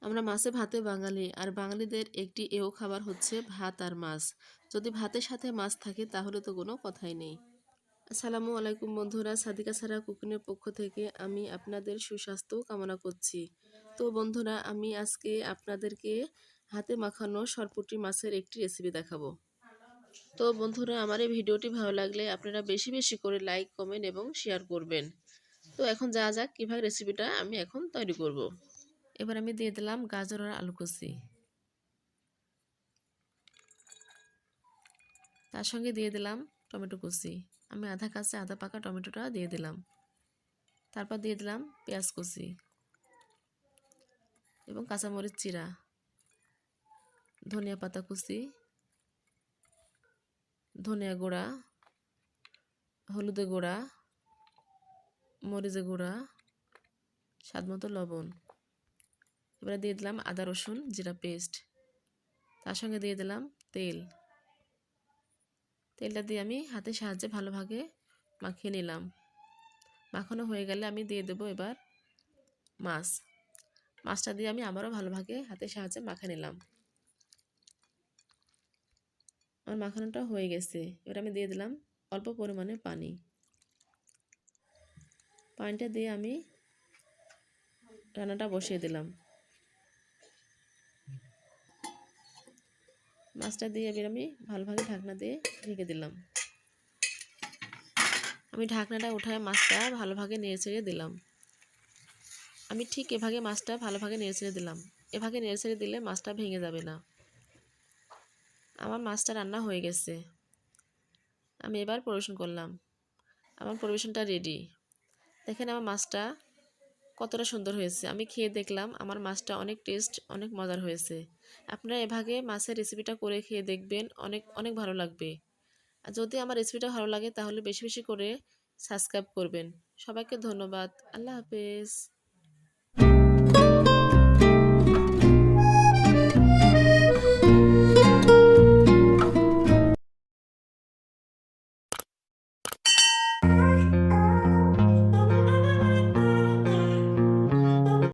আমরা মাছে ভাতে বাঙালি, আর বাঙালিদের একটি এও খাবার হচ্ছে ভাত আর মাছ। যদি ভাতের সাথে মাছ থাকে তাহলে তো কোনো কথাই নেই। আসসালামু আলাইকুম বন্ধুরা, সাদিকা সারা কুকিংয়ের পক্ষ থেকে আমি আপনাদের সুস্বাস্থ্য কামনা করছি। তো বন্ধুরা, আমি আজকে আপনাদেরকে হাতে মাখানো সরপুঁটি মাছের একটি রেসিপি দেখাবো। তো বন্ধুরা, আমার এই ভিডিওটি ভালো লাগলে আপনারা বেশি বেশি করে লাইক, কমেন্ট এবং শেয়ার করবেন। তো এখন যা যাক কীভাবে রেসিপিটা আমি এখন তৈরি করব। এবার আমি দিয়ে দিলাম গাজর আর আলু কুচি, তার সঙ্গে দিয়ে দিলাম টমেটো কুচি। আমি আধা কাঁচা আধা পাকা টমেটোটা দিয়ে দিলাম। তারপর দিয়ে দিলাম পেঁয়াজ কুচি এবং কাঁচামরিচ চিরা, ধনিয়া পাতা কুচি, ধনিয়া গুঁড়া, হলুদের গুঁড়া, মরিচের গুঁড়া, স্বাদমতো লবণ। এবারে দিয়ে দিলাম আদা রসুন জিরা পেস্ট, তার সঙ্গে দিয়ে দিলাম তেলটা দিয়ে আমি হাতের সাহায্যে ভালোভাবে মাখিয়ে নিলাম। মাখানো হয়ে গেলে আমি দিয়ে দেবো এবার মাছটা দিয়ে আমি আবারও ভালোভাবে হাতের সাহায্যে মাখিয়ে নিলাম। আমার মাখানোটা হয়ে গেছে। এবার আমি দিয়ে দিলাম অল্প পরিমাণে পানিটা দিয়ে আমি রান্নাটা বসিয়ে দিলাম। মাছটা দিয়ে এবার আমি ভালোভাবে ঢাকনা দিয়ে ঢেকে দিলাম। আমি ঢাকনাটা উঠায় মাছটা ভালোভাবে নেড়েচেড়ে দিলাম। আমি ঠিক এভাবে মাছটা ভালোভাবে নেড়েচেড়ে দিলাম। এভাবে নেড়েচেড়ে দিলে মাছটা ভেঙে যাবে না। আমার মাছটা রান্না হয়ে গেছে। আমি এবার পরিবেশন করলাম। আমার পরিবেশনটা রেডি। দেখেন আমার মাছটা কতটা সুন্দর হয়েছে। আমি খেয়ে দেখলাম আমার মাছটা অনেক টেস্ট, অনেক মজার হয়েছে। আপনারা এভাবে মাছের রেসিপিটা করে খেয়ে দেখবেন, অনেক অনেক ভালো লাগবে। আর যদি আমার রেসিপিটা ভালো লাগে তাহলে বেশি বেশি করে সাবস্ক্রাইব করবেন। সবাইকে ধন্যবাদ। আল্লাহ হাফেজ।